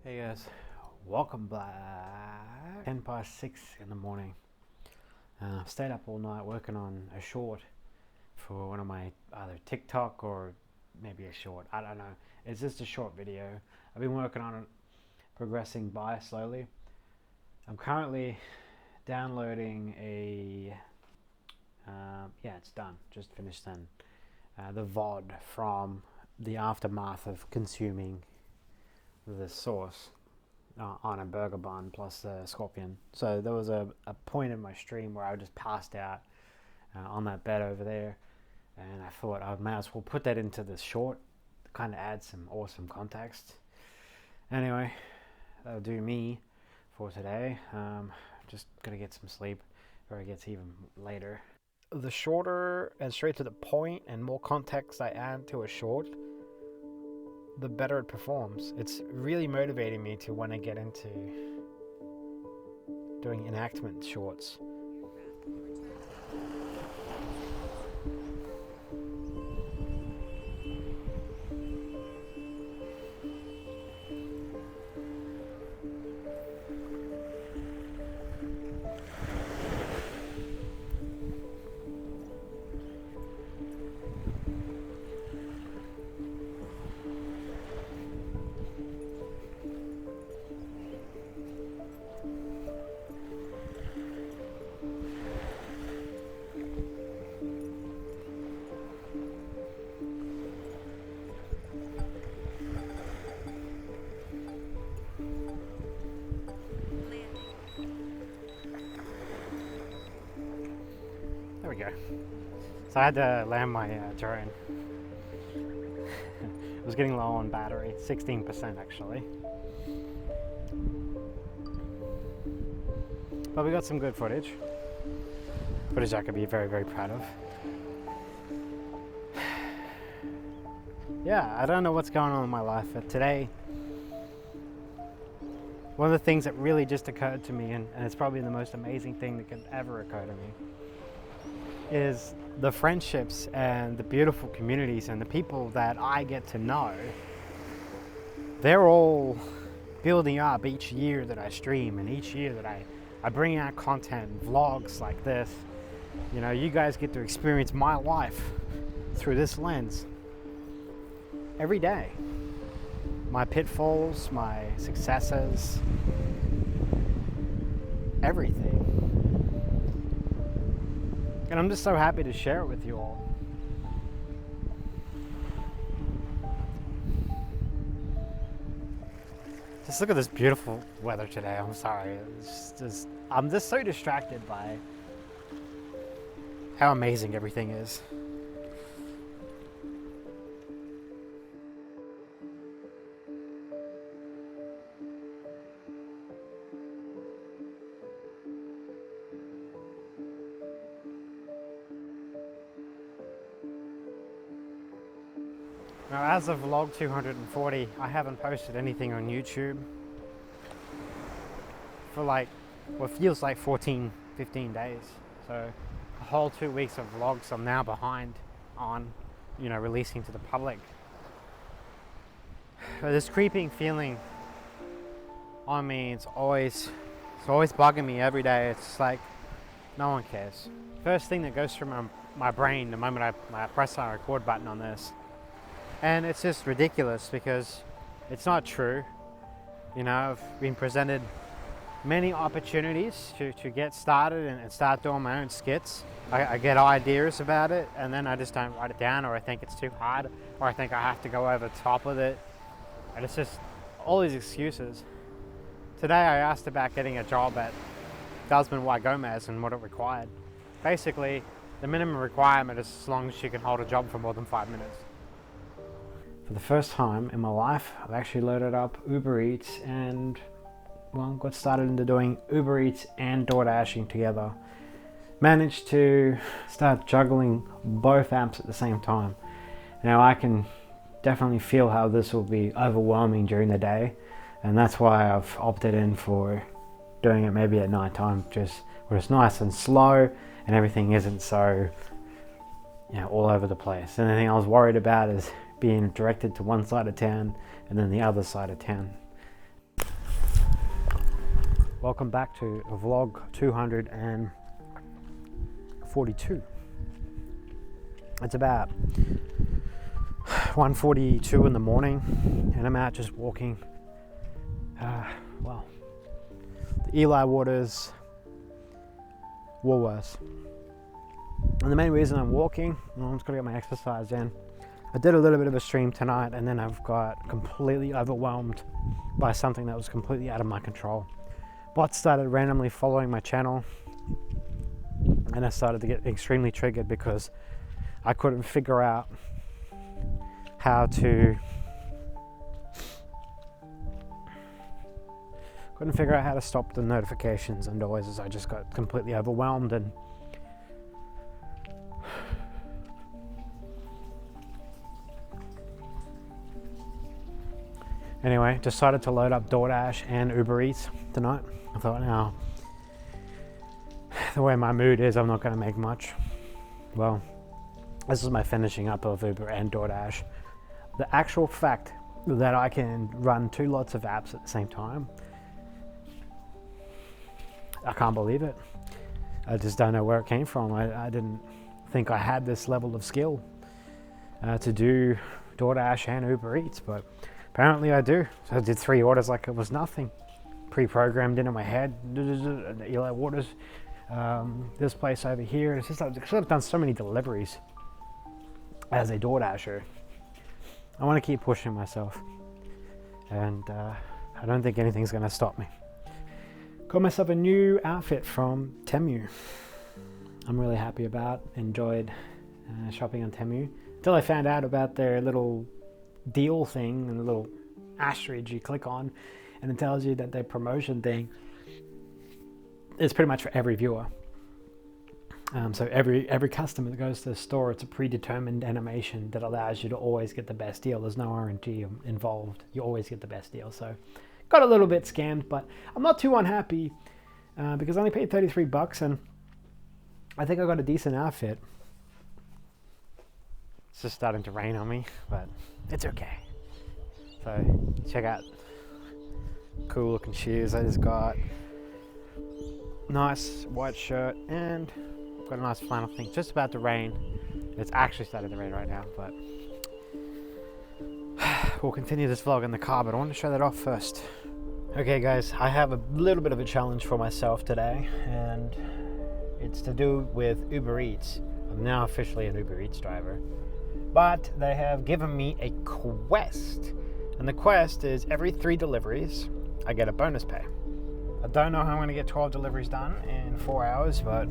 Hey guys, welcome back. 10 past 6 in the morning. I've stayed up all night working on a short for one of my either TikTok or maybe a short. I don't know. It's just a short video. I've been working on it, progressing by slowly. I'm currently downloading it's done. Just finished then. The VOD from the aftermath of consuming the sauce on a burger bun plus a scorpion. So there was a point in my stream where I just passed out on that bed over there, and I thought I might as well put that into this short to kind of add some awesome context. Anyway, that'll do me for today. Just gonna get some sleep before it gets even later. The shorter and straight to the point and more context I add to a short, the better it performs. It's really motivating me to want to get into doing enactment shorts. There we go. So I had to land my drone. It was getting low on battery, 16% actually. But we got some good footage. Footage I could be very, very proud of. Yeah, I don't know what's going on in my life, but today, one of the things that really just occurred to me, and it's probably the most amazing thing that could ever occur to me, is the friendships and the beautiful communities and the people that I get to know. They're all building up each year that I stream and each year that I bring out content, vlogs like this. You know, you guys get to experience my life through this lens every day. My pitfalls, my successes, everything. And I'm just so happy to share it with you all. Just look at this beautiful weather today. I'm sorry. I'm just so distracted by how amazing everything is. Now, as of vlog 240, I haven't posted anything on YouTube for like what feels like 14, 15 days. So a whole 2 weeks of vlogs I'm now behind on, releasing to the public. But this creeping feeling on me, it's always bugging me every day. It's like no one cares. First thing that goes through my brain the moment I press the record button on this. And it's just ridiculous because it's not true. I've been presented many opportunities to get started and start doing my own skits. I get ideas about it and then I just don't write it down, or I think it's too hard, or I think I have to go over the top with it. And it's just all these excuses. Today I asked about getting a job at Guzman Y Gomez and what it required. Basically, the minimum requirement is as long as you can hold a job for more than 5 minutes. For the first time in my life, I've actually loaded up Uber Eats and got started into doing Uber Eats and DoorDashing together. Managed to start juggling both apps at the same time. Now I can definitely feel how this will be overwhelming during the day, and that's why I've opted in for doing it maybe at night time, just where it's nice and slow and everything isn't so all over the place. And the thing I was worried about is being directed to one side of town and then the other side of town. Welcome back to vlog 242. It's about 1:42 in the morning and I'm out just walking. The Eli Waters Woolworths. And the main reason I'm walking, I'm just going to get my exercise in. I did a little bit of a stream tonight and then I've got completely overwhelmed by something that was completely out of my control. Bots started randomly following my channel and I started to get extremely triggered because I couldn't figure out how to stop the notifications and noises. I just got completely overwhelmed and anyway, decided to load up DoorDash and Uber Eats tonight. I thought, now, the way my mood is, I'm not going to make much. Well, this is my finishing up of Uber and DoorDash. The actual fact that I can run two lots of apps at the same time, I can't believe it. I just don't know where it came from. I didn't think I had this level of skill to do DoorDash and Uber Eats, but apparently I do. So I did 3 orders like it was nothing. Pre-programmed into my head. Eli Waters, this place over here. It's just because I've done so many deliveries as a DoorDasher. I want to keep pushing myself, and I don't think anything's going to stop me. Got myself a new outfit from Temu. I'm really happy about. Enjoyed shopping on Temu until I found out about their little deal thing and the little asterisk you click on and it tells you that their promotion thing is pretty much for every viewer. So every customer that goes to the store, it's a predetermined animation that allows you to always get the best deal. There's no RNG involved. You always get the best deal. So got a little bit scammed, but I'm not too unhappy because I only paid $33 and I think I got a decent outfit. It's just starting to rain on me, but it's okay. So check out cool looking shoes. I just got nice white shirt and got a nice flannel thing. Just about to rain. It's actually starting to rain right now, but we'll continue this vlog in the car, but I want to show that off first. Okay guys, I have a little bit of a challenge for myself today, and it's to do with Uber Eats. I'm now officially an Uber Eats driver, but they have given me a quest, and the quest is every 3 deliveries I get a bonus pay. I don't know how I'm going to get 12 deliveries done in 4 hours, but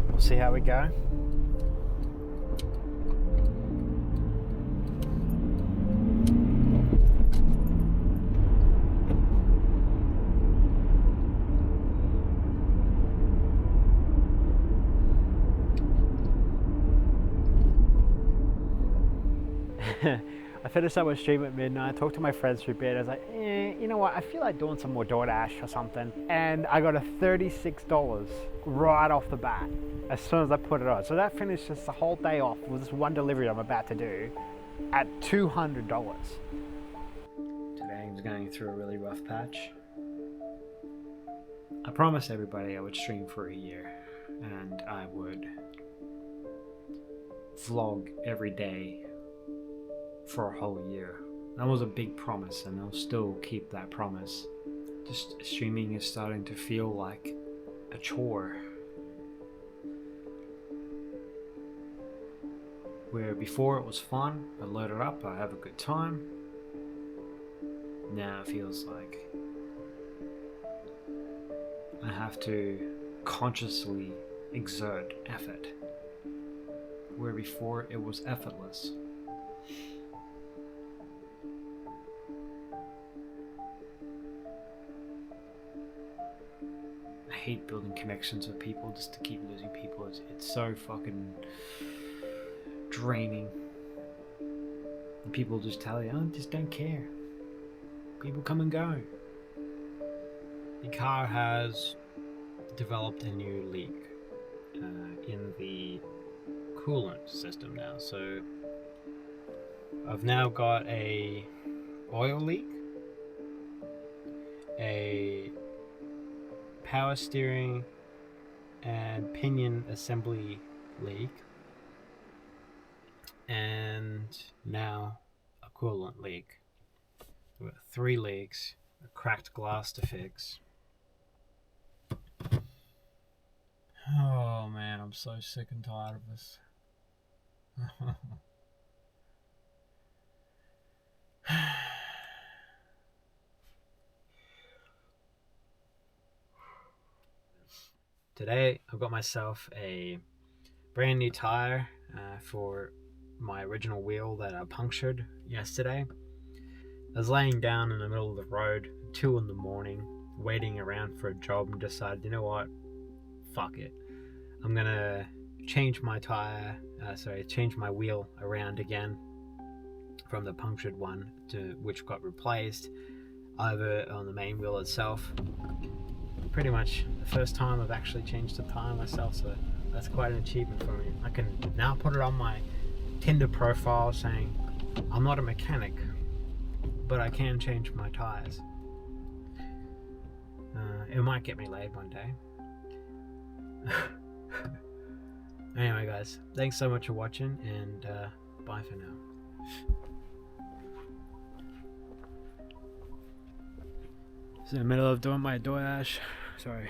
we'll see how we go. I finished up with stream at midnight. I talked to my friends for a bit. I was like, you know what? I feel like doing some more DoorDash or something. And I got a $36 right off the bat as soon as I put it on. So that finishes the whole day off with this one delivery I'm about to do at $200. Today I'm going through a really rough patch. I promised everybody I would stream for a year and I would vlog every day for a whole year. That was a big promise and I'll still keep that promise. Just streaming is starting to feel like a chore. Where before it was fun, I load it up, I have a good time. Now it feels like I have to consciously exert effort. Where before it was effortless. I hate building connections with people just to keep losing people. It's so fucking draining. And people just tell you, oh, just don't care. People come and go. The car has developed a new leak in the coolant system now. So I've now got a oil leak, a power steering and pinion assembly leak, and now a coolant leak. We've got 3 leaks, a cracked glass to fix. Oh man, I'm so sick and tired of this. Today I've got myself a brand new tire for my original wheel that I punctured yesterday. I was laying down in the middle of the road, 2 in the morning, waiting around for a job, and decided, you know what, fuck it. I'm gonna change my change my wheel around again from the punctured one to which got replaced over on the main wheel itself. Pretty much the first time I've actually changed the tire myself, so that's quite an achievement for me. I can now put it on my Tinder profile saying I'm not a mechanic, but I can change my tires. It might get me laid one day. Anyway guys, thanks so much for watching, and bye for now. It's in the middle of doing my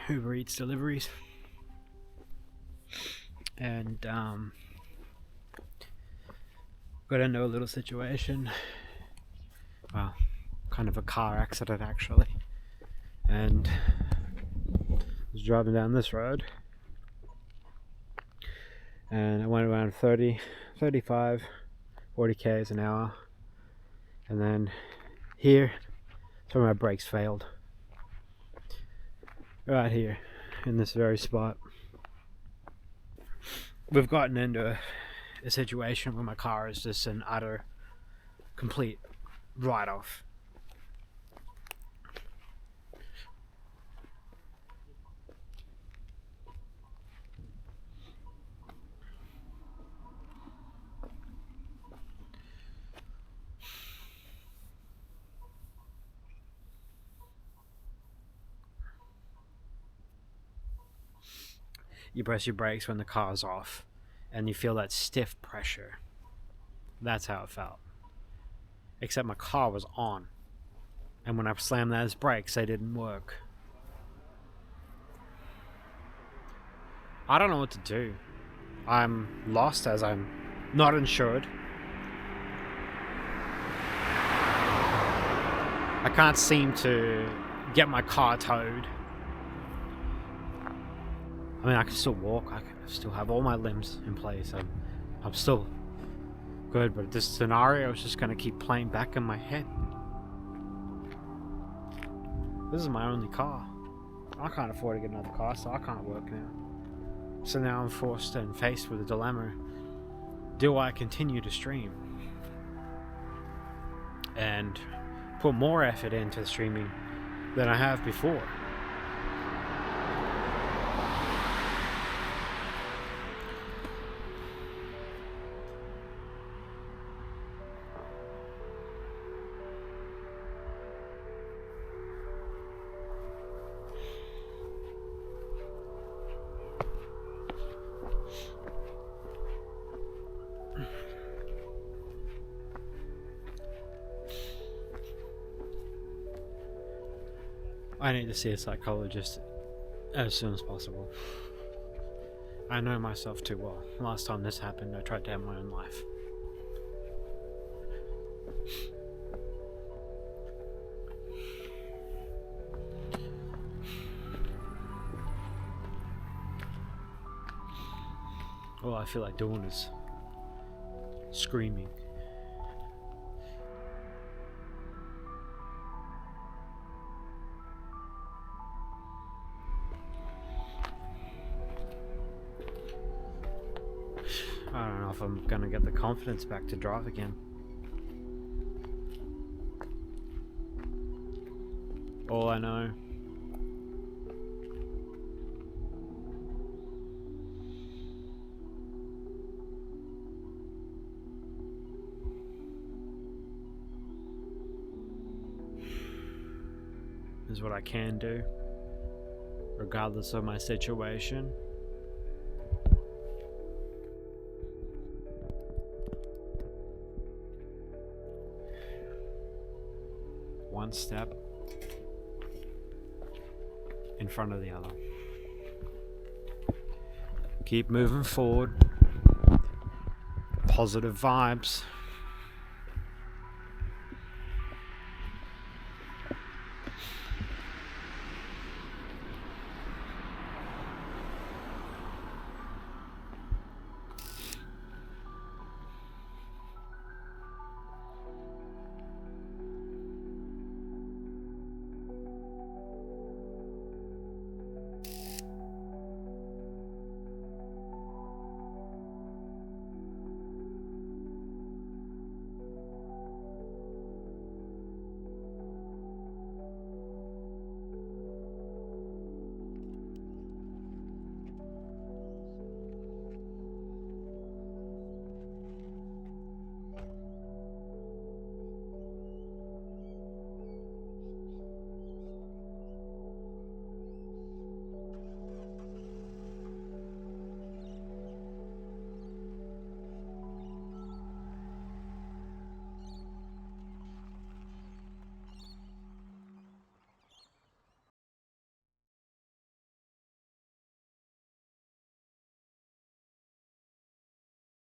Uber Eats deliveries, and got into a little situation. Well, kind of a car accident actually, and I was driving down this road and I went around 30, 35, 40 k's an hour, and then here, that's where my brakes failed. Right here, in this very spot. We've gotten into a situation where my car is just an utter, complete write-off. You press your brakes when the car's off, and you feel that stiff pressure. That's how it felt. Except my car was on, and when I slammed those brakes, they didn't work. I don't know what to do. I'm lost as I'm not insured. I can't seem to get my car towed. I mean, I can still walk, I can still have all my limbs in place, I'm still good, but this scenario is just going to keep playing back in my head. This is my only car. I can't afford to get another car, so I can't work now. So now I'm forced and faced with a dilemma. Do I continue to stream and put more effort into streaming than I have before? I need to see a psychologist as soon as possible. I know myself too well. Last time this happened, I tried to end my own life. All I feel like doing is screaming. I don't know if I'm gonna get the confidence back to drive again. All I know is what I can do, regardless of my situation. One step in front of the other. Keep moving forward. Positive vibes.